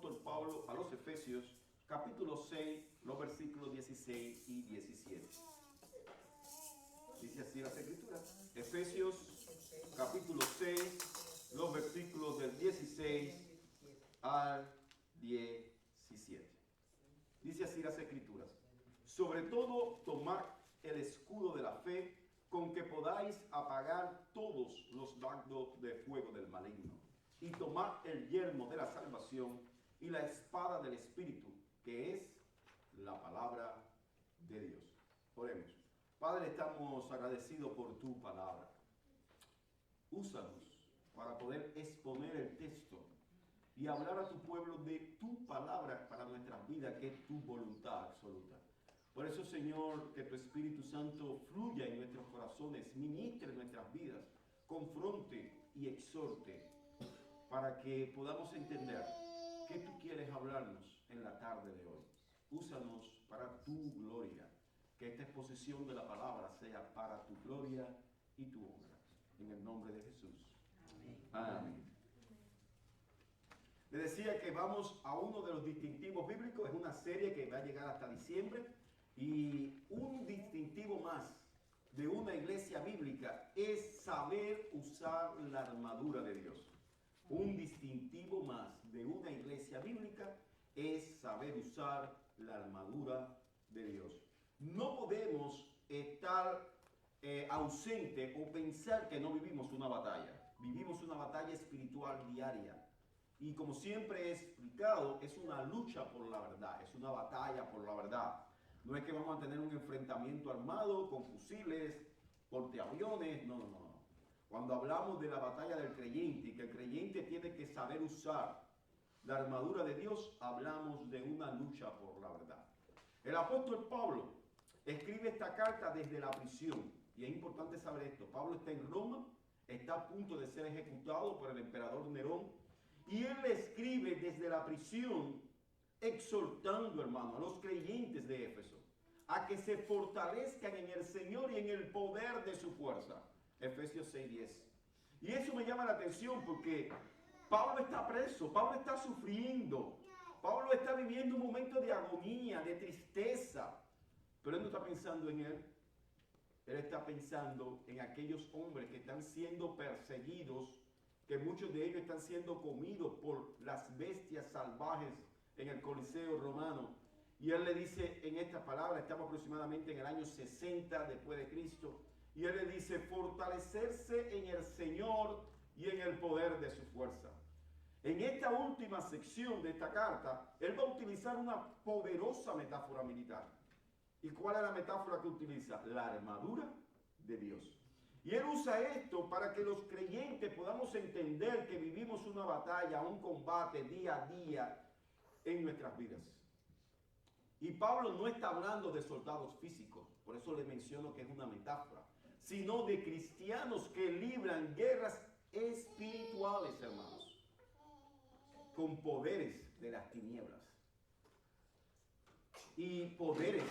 apóstol Pablo a los Efesios, capítulo 6, los versículos 16 y 17. Dice así las Escrituras. Efesios, capítulo 6, los versículos del 16 al 17. Dice así las Escrituras. Sobre todo, tomad el escudo de la fe, con que podáis apagar todos los dardos de fuego del maligno. Y tomad el yelmo de la salvación y la espada del Espíritu, que es la palabra de Dios. Oremos. Padre, estamos agradecidos por tu palabra. Úsanos para poder exponer el texto y hablar a tu pueblo de tu palabra para nuestras vidas, que es tu voluntad absoluta. Por eso, Señor, que tu Espíritu Santo fluya en nuestros corazones, ministre en nuestras vidas, confronte y exhorte, para que podamos entender qué tú quieres hablarnos en la tarde de hoy. Úsanos para tu gloria, que esta exposición de la palabra sea para tu gloria y tu honra. En el nombre de Jesús. Amén. Amén. Le decía que vamos a uno de los distintivos bíblicos. Es una serie que va a llegar hasta diciembre. Y un distintivo más de una iglesia bíblica es saber usar la armadura de Dios. Un distintivo más de una iglesia bíblica es saber usar la armadura de Dios. No podemos estar ausente o pensar que no vivimos una batalla. Vivimos una batalla espiritual diaria. Y como siempre he explicado, es una lucha por la verdad, es una batalla por la verdad. No es que vamos a tener un enfrentamiento armado con fusiles, porteaviones, no. Cuando hablamos de la batalla del creyente y que el creyente tiene que saber usar la armadura de Dios, hablamos de una lucha por la verdad. El apóstol Pablo escribe esta carta desde la prisión, y es importante saber esto. Pablo está en Roma, está a punto de ser ejecutado por el emperador Nerón, y él le escribe desde la prisión, exhortando, hermano, a los creyentes de Éfeso a que se fortalezcan en el Señor y en el poder de su fuerza. Efesios 6:10. Y eso me llama la atención porque Pablo está preso, Pablo está sufriendo, Pablo está viviendo un momento de agonía, de tristeza, pero él no está pensando en él. Él está pensando en aquellos hombres que están siendo perseguidos, que muchos de ellos están siendo comidos por las bestias salvajes en el Coliseo romano. Y él le dice en esta palabra, estamos aproximadamente en el año 60 después de Cristo, y él le dice, fortalecerse en el Señor y en el poder de su fuerza. En esta última sección de esta carta, él va a utilizar una poderosa metáfora militar. ¿Y cuál es la metáfora que utiliza? La armadura de Dios. Y él usa esto para que los creyentes podamos entender que vivimos una batalla, un combate día a día en nuestras vidas. Y Pablo no está hablando de soldados físicos, por eso le menciono que es una metáfora, sino de cristianos que libran guerras espirituales, hermanos, con poderes de las tinieblas y poderes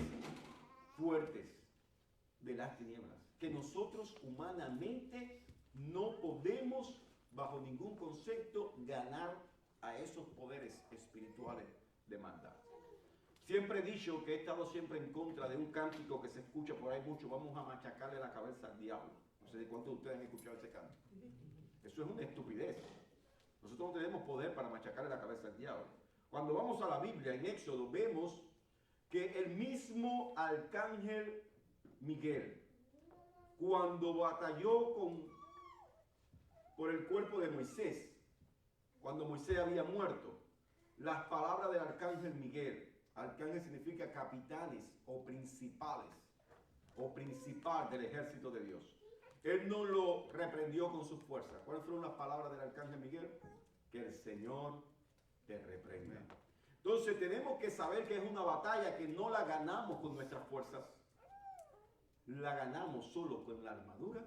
fuertes de las tinieblas, que nosotros humanamente no podemos bajo ningún concepto ganar a esos poderes espirituales de maldad. Siempre he dicho que he estado siempre en contra de un cántico que se escucha por ahí mucho: vamos a machacarle la cabeza al diablo. No sé de cuántos de ustedes han escuchado ese canto. Eso es una estupidez. Nosotros no tenemos poder para machacarle la cabeza al diablo. Cuando vamos a la Biblia, en Éxodo, vemos que el mismo arcángel Miguel, cuando batalló por el cuerpo de Moisés, cuando Moisés había muerto, las palabras del arcángel Miguel, arcángel significa capitanes o principales, o principal del ejército de Dios, él no lo reprendió con sus fuerzas. ¿Cuáles fueron las palabras del arcángel Miguel? Que el Señor te reprenda. Entonces tenemos que saber que es una batalla que no la ganamos con nuestras fuerzas, la ganamos solo con la armadura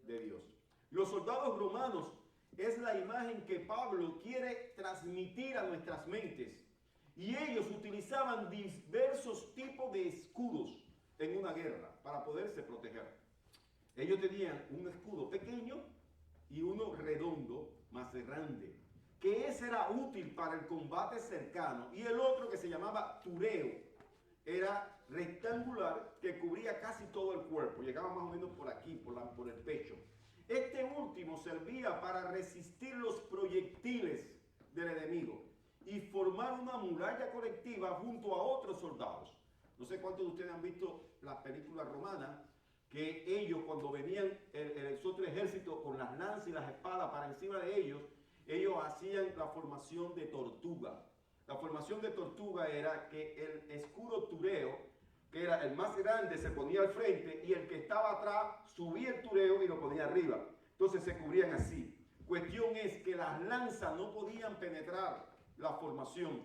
de Dios. Los soldados romanos es la imagen que Pablo quiere transmitir a nuestras mentes. Y ellos utilizaban diversos tipos de escudos en una guerra para poderse proteger. Ellos tenían un escudo pequeño y uno redondo, más grande, que ese era útil para el combate cercano, y el otro que se llamaba tureo, era rectangular, que cubría casi todo el cuerpo, llegaba más o menos por aquí, por el pecho. Este último servía para resistir los proyectiles del enemigo y formar una muralla colectiva junto a otros soldados. No sé cuántos de ustedes han visto las películas romanas, que ellos cuando venían el otro ejército con las lanzas y las espadas para encima de ellos hacían la formación de tortuga. La formación de tortuga era que el escudo tureo, que era el más grande, se ponía al frente y el que estaba atrás subía el tureo y lo ponía arriba. Entonces se cubrían así. Cuestión es que las lanzas no podían penetrar la formación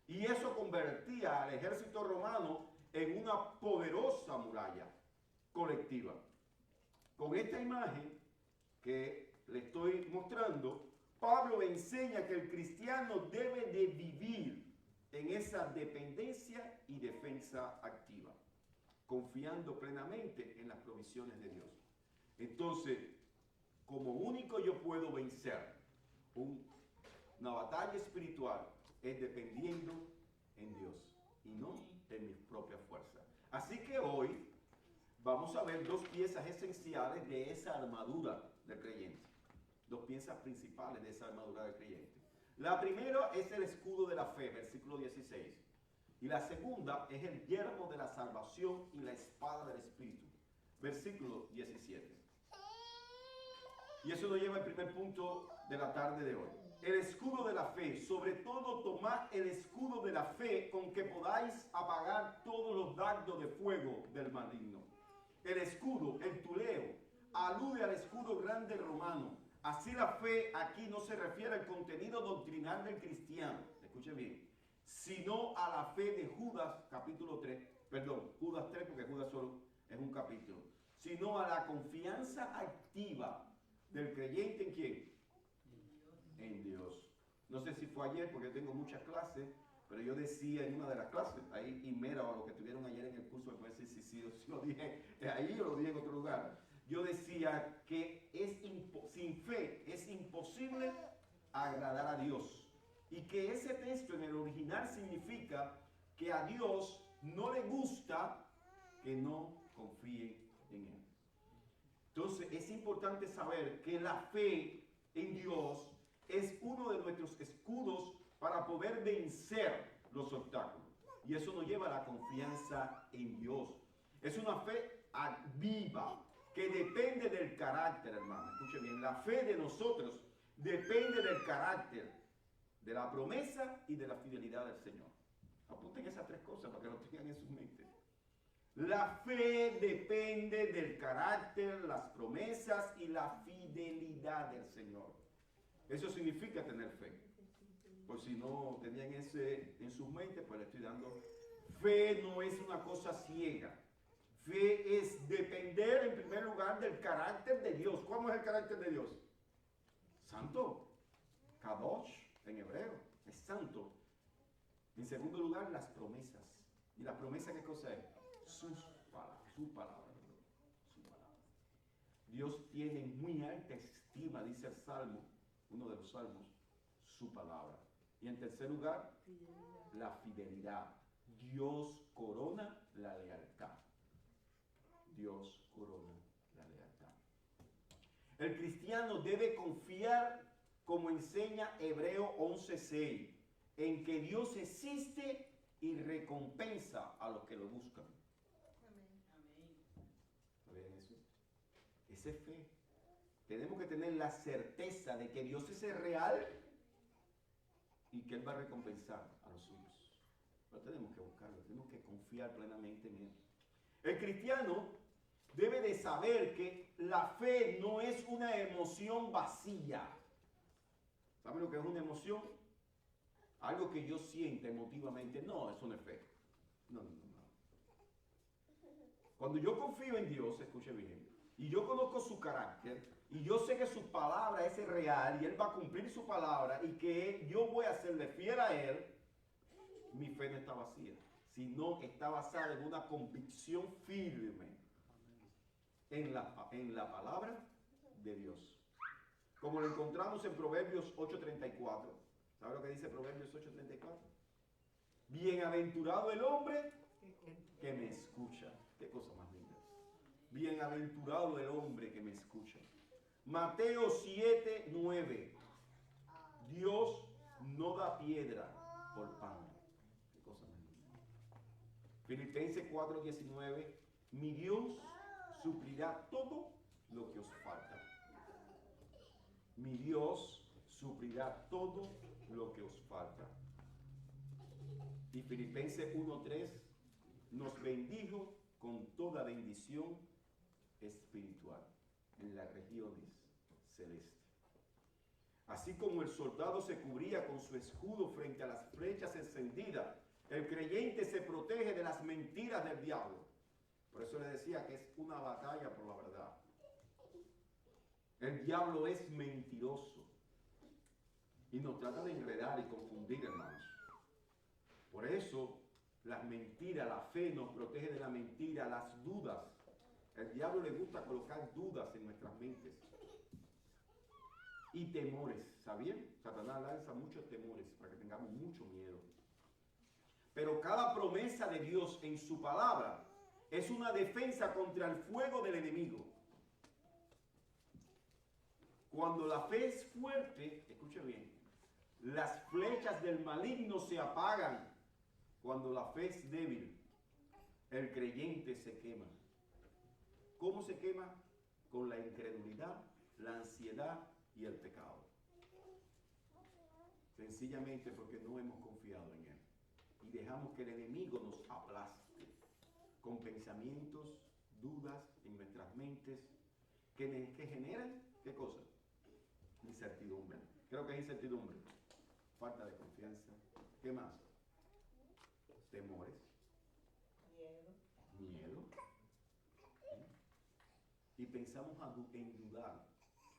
y eso convertía al ejército romano en una poderosa muralla colectiva. Con esta imagen que le estoy mostrando, Pablo enseña que el cristiano debe de vivir en esa dependencia y defensa activa, confiando plenamente en las provisiones de Dios. Entonces, como único yo puedo vencer una batalla espiritual es dependiendo en Dios y no en mis propias fuerzas. Así que hoy vamos a ver dos piezas esenciales de esa armadura del creyente. Dos piezas principales de esa armadura del creyente. La primera es el escudo de la fe, versículo 16. Y la segunda es el yelmo de la salvación y la espada del Espíritu, versículo 17. Y eso nos lleva al primer punto de la tarde de hoy. El escudo de la fe, sobre todo tomad el escudo de la fe con que podáis apagar todos los dardos de fuego del maligno. El escudo, el tuleo, alude al escudo grande romano. Así la fe aquí no se refiere al contenido doctrinal del cristiano, escuche bien, sino a la fe de Judas, capítulo 3, perdón, Judas 3, porque Judas solo es un capítulo, sino a la confianza activa del creyente ¿en quién? En Dios. No sé si fue ayer, porque tengo muchas clases, pero yo decía en una de las clases, ahí Inmera o lo que tuvieron ayer en el curso, me parece si lo dije ahí o lo dije en otro lugar. Yo decía que sin fe es imposible agradar a Dios. Y que ese texto en el original significa que a Dios no le gusta que no confíen en Él. Entonces es importante saber que la fe en Dios es uno de nuestros escudos para poder vencer los obstáculos. Y eso nos lleva a la confianza en Dios. Es una fe viva, que depende del carácter, hermano. Escuchen bien, la fe de nosotros depende del carácter, de la promesa y de la fidelidad del Señor. Apunten esas tres cosas para que lo tengan en su mente. La fe depende del carácter, las promesas y la fidelidad del Señor. Eso significa tener fe. Por si no tenían ese en sus mentes, pues le estoy dando. Fe no es una cosa ciega. Fe es depender en primer lugar del carácter de Dios. ¿Cómo es el carácter de Dios? Santo. Kadosh en hebreo. Es santo. En segundo lugar, las promesas. ¿Y la promesa qué cosa es? Su palabra. Su palabra. Dios tiene muy alta estima, dice el Salmo, uno de los salmos, su palabra. Y en tercer lugar, la fidelidad. Dios corona la lealtad. Dios corona la lealtad. El cristiano debe confiar, como enseña Hebreo 11:6, en que Dios existe y recompensa a los que lo buscan. ¿Ven eso? Esa es fe. Tenemos que tener la certeza de que Dios es real y que Él va a recompensar a los suyos. Pero tenemos que buscarlo, tenemos que confiar plenamente en Él. El cristiano debe de saber que la fe no es una emoción vacía. ¿Saben lo que es una emoción? Algo que yo sienta emotivamente. No, eso no es fe. No. Cuando yo confío en Dios, escuche bien, y yo conozco su carácter, y yo sé que su palabra es real, y Él va a cumplir su palabra, y que yo voy a serle fiel a Él, mi fe no está vacía, sino está basada en una convicción firme en la palabra de Dios. como lo encontramos en Proverbios 8:34. ¿Sabe lo que dice Proverbios 8:34? Bienaventurado el hombre que me escucha. Qué cosa más linda. Bienaventurado el hombre que me escucha. Mateo 7:9. Dios no da piedra por pan. Qué cosa más linda. Filipenses 4:19. Mi Dios suplirá todo lo que os falta. Mi Dios suplirá todo lo que os falta. Y Filipenses 1:3 nos bendijo con toda bendición espiritual en las regiones celestes. Así como el soldado se cubría con su escudo frente a las flechas encendidas, el creyente se protege de las mentiras del diablo. Por eso le decía que es una batalla por la verdad. El diablo es mentiroso y nos trata de enredar y confundir, hermanos. Por eso, las mentiras, la fe nos protege de la mentira, las dudas. El diablo le gusta colocar dudas en nuestras mentes. Y temores, ¿sabían? Satanás lanza muchos temores para que tengamos mucho miedo. Pero cada promesa de Dios en su palabra es una defensa contra el fuego del enemigo. Cuando la fe es fuerte, escuche bien, las flechas del maligno se apagan. Cuando la fe es débil, el creyente se quema. ¿Cómo se quema? Con la incredulidad, la ansiedad y el pecado. Sencillamente porque no hemos confiado en Él. Y dejamos que el enemigo nos aplaste con pensamientos, dudas en nuestras mentes que generan, ¿qué cosa? Incertidumbre. Creo que es incertidumbre. Falta de confianza. ¿Qué más? Temores. Miedo. Y pensamos en dudar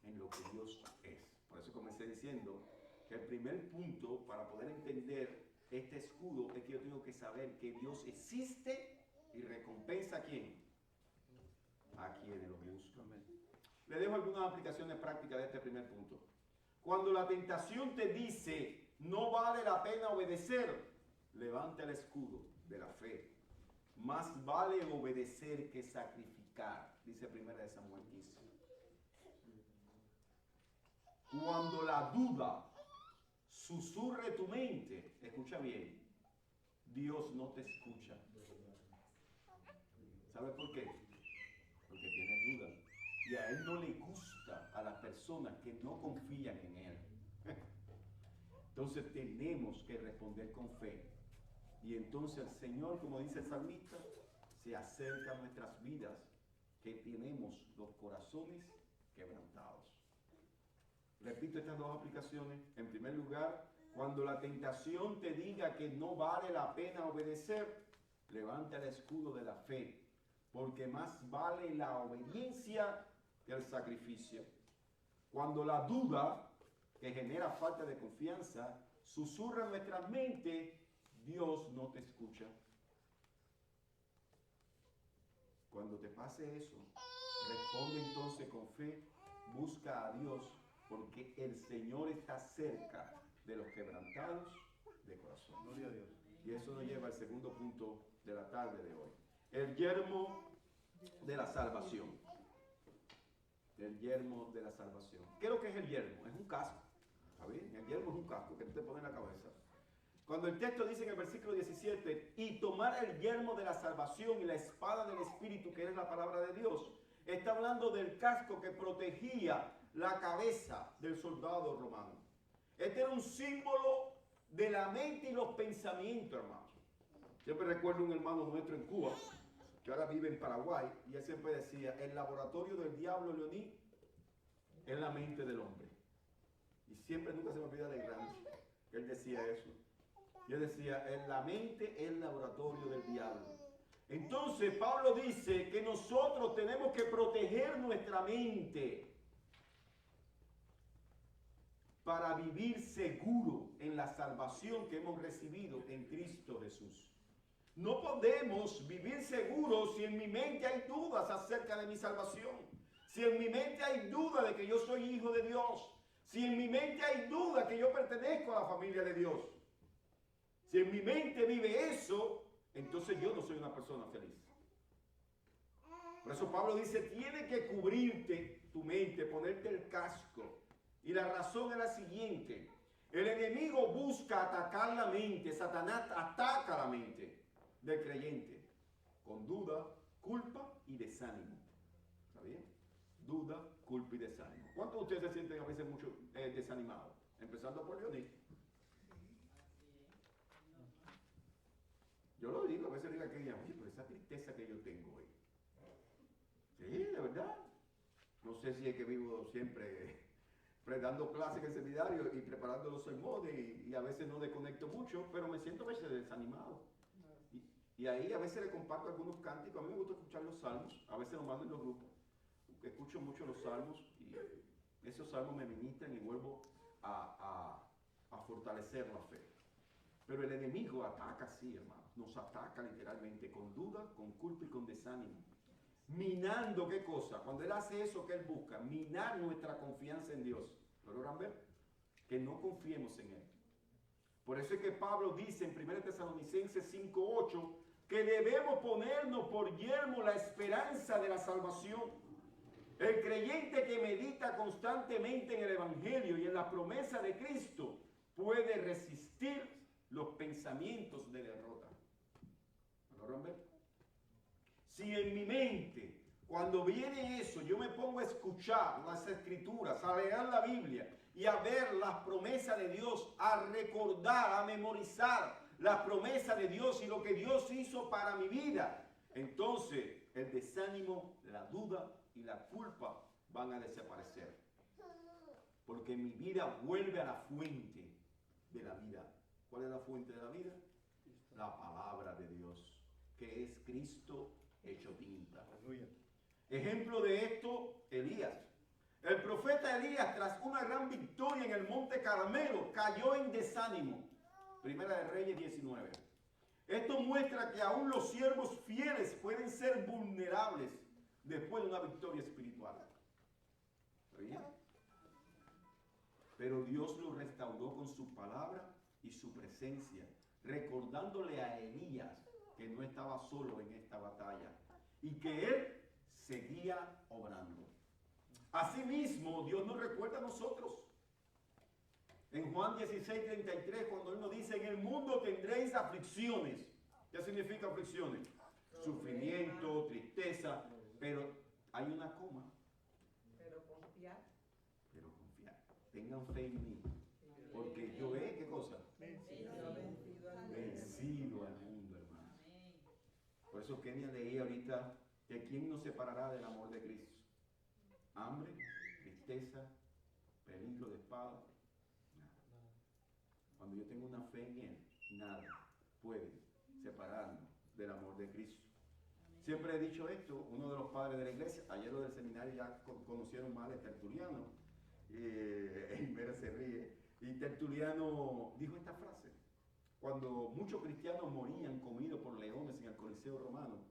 en lo que Dios es. Por eso comencé diciendo que el primer punto para poder entender este escudo es que yo tengo que saber que Dios existe y recompensa a quién. A quienes lo buscan. Le dejo algunas aplicaciones prácticas de este primer punto. Cuando la tentación te dice no vale la pena obedecer, levanta el escudo de la fe. Más vale obedecer que sacrificar, dice 1 Samuel 15. Cuando la duda susurre tu mente, escucha bien, Dios no te escucha. ¿Sabe por qué? Porque tiene dudas. Y a Él no le gusta a las personas que no confían en Él. Entonces tenemos que responder con fe. Y entonces el Señor, como dice el salmista, se acerca a nuestras vidas que tenemos los corazones quebrantados. Repito estas dos aplicaciones. En primer lugar, cuando la tentación te diga que no vale la pena obedecer, levanta el escudo de la fe, porque más vale la obediencia que el sacrificio. Cuando la duda, que genera falta de confianza, susurra en nuestra mente, Dios no te escucha. Cuando te pase eso, responde entonces con fe, busca a Dios, porque el Señor está cerca de los quebrantados de corazón. Gloria a Dios. Y eso nos lleva al segundo punto de la tarde de hoy. El yermo de la salvación. El yermo de la salvación. ¿Qué es lo que es el yermo? Es un casco. ¿Sabes? El yermo es un casco que tú te pones en la cabeza. Cuando el texto dice en el versículo 17, y tomar el yermo de la salvación y la espada del Espíritu, que es la palabra de Dios, está hablando del casco que protegía la cabeza del soldado romano. Este era un símbolo de la mente y los pensamientos, hermanos. Siempre recuerdo un hermano nuestro en Cuba, que ahora vive en Paraguay, y él siempre decía, el laboratorio del diablo, Leoní, es la mente del hombre. Y siempre, nunca se me olvida de grande, que él decía eso. Yo decía, la mente es el laboratorio del diablo. Entonces, Pablo dice que nosotros tenemos que proteger nuestra mente para vivir seguro en la salvación que hemos recibido en Cristo Jesús. No podemos vivir seguros si en mi mente hay dudas acerca de mi salvación. si en mi mente hay duda de que yo soy hijo de Dios, si en mi mente hay duda que yo pertenezco a la familia de Dios, si en mi mente vive eso, entonces yo no soy una persona feliz. Por eso Pablo dice, tiene que cubrirte tu mente, ponerte el casco. Y la razón es la siguiente. El enemigo busca atacar la mente. Satanás ataca la mente del creyente con duda, culpa y desánimo. ¿Está bien? Duda, culpa y desánimo. ¿Cuántos de ustedes se sienten a veces mucho desanimados? Empezando por Leonel. Yo lo digo, a veces digo aquella, oye, pero esa tristeza que yo tengo hoy. Sí, de verdad. No sé si es que vivo siempre dando clases en el seminario y preparando los sermones y a veces no desconecto mucho, pero me siento a veces desanimado. Y ahí a veces le comparto algunos cánticos. A mí me gusta escuchar los salmos, a veces los mando en los grupos. Escucho mucho los salmos y esos salmos me ministran y vuelvo a fortalecer la fe. Pero el enemigo ataca así, hermano. Nos ataca literalmente con duda, con culpa y con desánimo. Minando, ¿qué cosa? Cuando él hace eso, ¿qué él busca? Minar nuestra confianza en Dios. ¿Lo logran ver? Que no confiemos en él. Por eso es que Pablo dice en 1 Tesalonicenses 5:8 que debemos ponernos por yermo la esperanza de la salvación. El creyente que medita constantemente en el Evangelio y en la promesa de Cristo puede resistir los pensamientos de derrota. ¿Lo logran ver? Si en mi mente, cuando viene eso, yo me pongo a escuchar las escrituras, a leer la Biblia y a ver las promesas de Dios, a recordar, a memorizar las promesas de Dios y lo que Dios hizo para mi vida, entonces el desánimo, la duda y la culpa van a desaparecer. Porque mi vida vuelve a la fuente de la vida. ¿Cuál es la fuente de la vida? La palabra de Dios, que es Cristo hecho tinta. Ejemplo de esto, Elías. El profeta Elías, tras una gran victoria en el monte Carmelo, cayó en desánimo. Primera de Reyes 19. Esto muestra que aún los siervos fieles pueden ser vulnerables después de una victoria espiritual. ¿Está bien? Pero Dios lo restauró con su palabra y su presencia, recordándole a Elías que no estaba solo en esta batalla y que él seguía obrando. Asimismo, Dios nos recuerda a nosotros. En Juan 16:33, cuando Él nos dice, en el mundo tendréis aflicciones. ¿Qué significa aflicciones? Sufrimiento, tristeza, pero hay una coma. Pero confiar. Pero confiar. Tengan fe en mí. Porque yo he, ¿qué cosa? Vencido al mundo, hermano. Por eso Kenia leía ahorita que ¿quién nos separará del amor de Cristo? Hambre, tristeza, peligro de espada. Nada. Cuando yo tengo una fe en Él, nada puede separarnos del amor de Cristo. Siempre he dicho esto, uno de los padres de la iglesia, ayer los del seminario ya conocieron más de Tertuliano, y Mera se ríe, y Tertuliano dijo esta frase: cuando muchos cristianos morían comidos por leones en el Coliseo Romano,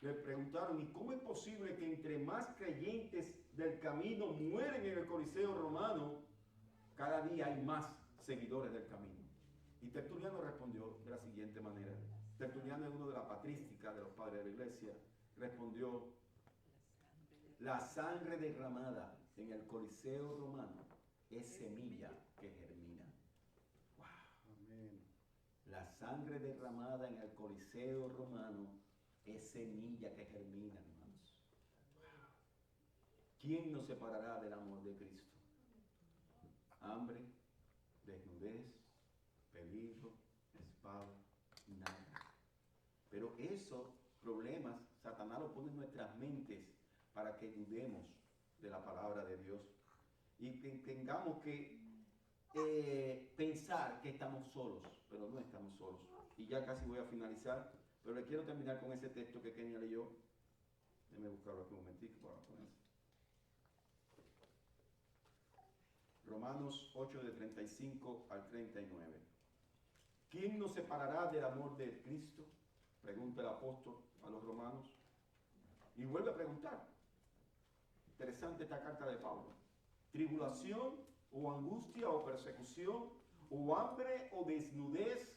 le preguntaron, ¿y cómo es posible que entre más creyentes del camino mueren en el Coliseo Romano, cada día hay más seguidores del camino? Y Tertuliano respondió de la siguiente manera. Tertuliano es uno de la patrística de los padres de la iglesia. Respondió: la sangre derramada en el Coliseo Romano es semilla que germina. Wow. Amén. La sangre derramada en el Coliseo Romano es semilla que germina, hermanos. Wow. ¿Quién nos separará del amor de Cristo? Hambre, desnudez, peligro, espada, nada. Pero esos problemas, Satanás los pone en nuestras mentes para que dudemos de la palabra de Dios y que tengamos que pensar que estamos solos, pero no estamos solos. Y ya casi voy a finalizar, pero le quiero terminar con ese texto que Kenia leyó. Déjame buscarlo aquí un momentito para poner. Romanos 8, de 35 al 39. ¿Quién nos separará del amor de Cristo? Pregunta el apóstol a los romanos. Y vuelve a preguntar. Interesante esta carta de Pablo. Tribulación o angustia o persecución o hambre o desnudez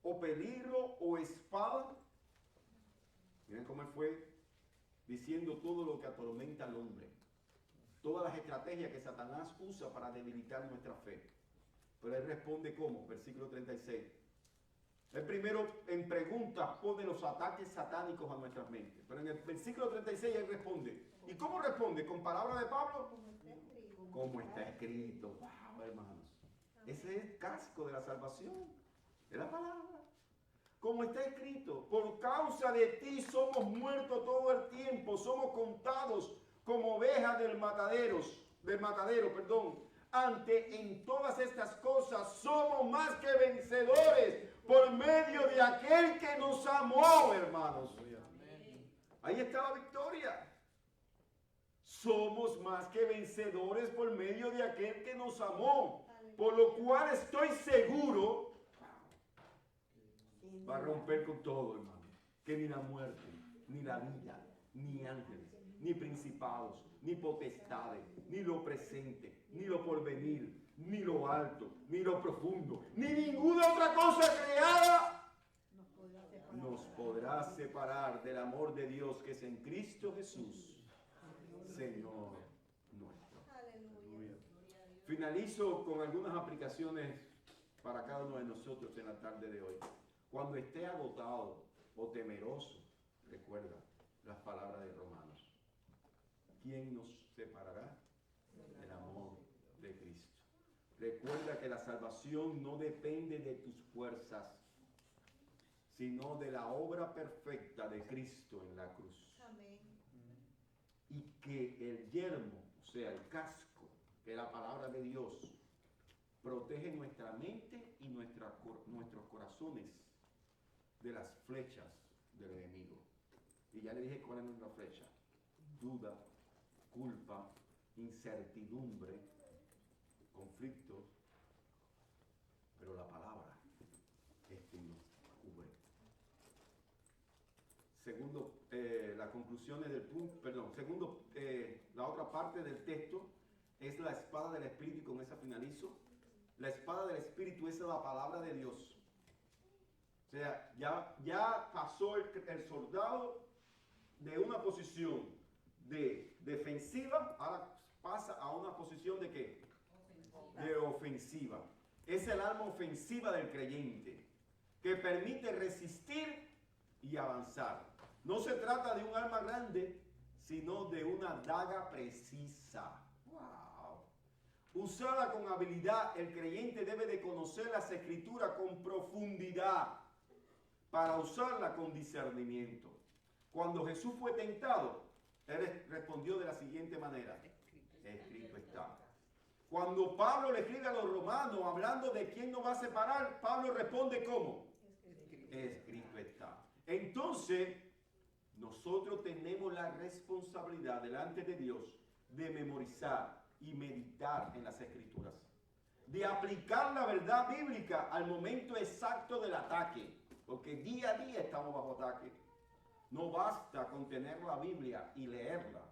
o peligro o espada. Miren cómo él fue diciendo todo lo que atormenta al hombre. Todas las estrategias que Satanás usa para debilitar nuestra fe. Pero él responde ¿cómo? Versículo 36. Él primero en preguntas pone los ataques satánicos a nuestras mentes. Pero en el versículo 36 él responde. ¿Y cómo responde? ¿Con palabras de Pablo? Como está escrito. Wow, hermanos. Ese es el casco de la salvación. De la palabra. Como está escrito. Por causa de ti somos muertos todo el tiempo. Somos contados como ovejas del matadero. Ante en todas estas cosas somos más que vencedores por medio de aquel que nos amó, hermanos. Ahí está la victoria. Somos más que vencedores por medio de aquel que nos amó. Por lo cual estoy seguro, va a romper con todo, hermano. Que ni la muerte, ni la vida, ni ángeles, ni principados, ni potestades, ni lo presente, ni lo porvenir, ni lo alto, ni lo profundo, ni ninguna otra cosa creada nos podrá separar del amor de Dios que es en Cristo Jesús, Señor nuestro. Finalizo con algunas aplicaciones para cada uno de nosotros en la tarde de hoy. Cuando esté agotado o temeroso, recuerda las palabras de Romanos. ¿Quién nos separará del amor de Cristo? Recuerda que la salvación no depende de tus fuerzas, sino de la obra perfecta de Cristo en la cruz. Amén. Y que el yermo, o sea, el casco, que la palabra de Dios, protege nuestra mente y nuestros corazones de las flechas del enemigo. Y ya le dije cuál es nuestra flecha. Duda, culpa, incertidumbre, conflictos, pero la palabra es quien nos cubre. Segundo, las conclusiones del punto, segundo, la otra parte del texto es la espada del Espíritu, y con esa finalizo. La espada del Espíritu es la palabra de Dios. O sea, ya pasó el soldado de una posición de defensiva, ahora pasa a una posición de ¿qué? De ofensiva. Es el arma ofensiva del creyente, que permite resistir y avanzar. No se trata de un arma grande, sino de una daga precisa. ¡Wow! Usada con habilidad, el creyente debe de conocer las Escrituras con profundidad para usarla con discernimiento. Cuando Jesús fue tentado, él respondió de la siguiente manera: escrito está. Cuando Pablo le escribe a los romanos hablando de quién nos va a separar, Pablo responde ¿cómo? Escrito está. Entonces, nosotros tenemos la responsabilidad delante de Dios de memorizar y meditar en las Escrituras, de aplicar la verdad bíblica al momento exacto del ataque, porque día a día estamos bajo ataque. No basta con tener la Biblia y leerla,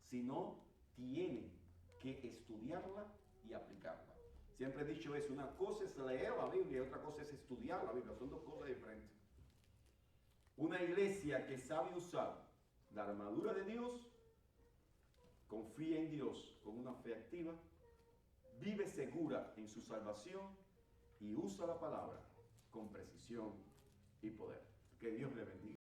sino tienen que estudiarla y aplicarla. Siempre he dicho eso, una cosa es leer la Biblia y otra cosa es estudiar la Biblia, son dos cosas diferentes. Una iglesia que sabe usar la armadura de Dios, confía en Dios con una fe activa, vive segura en su salvación y usa la palabra con precisión y poder. Que Dios le bendiga.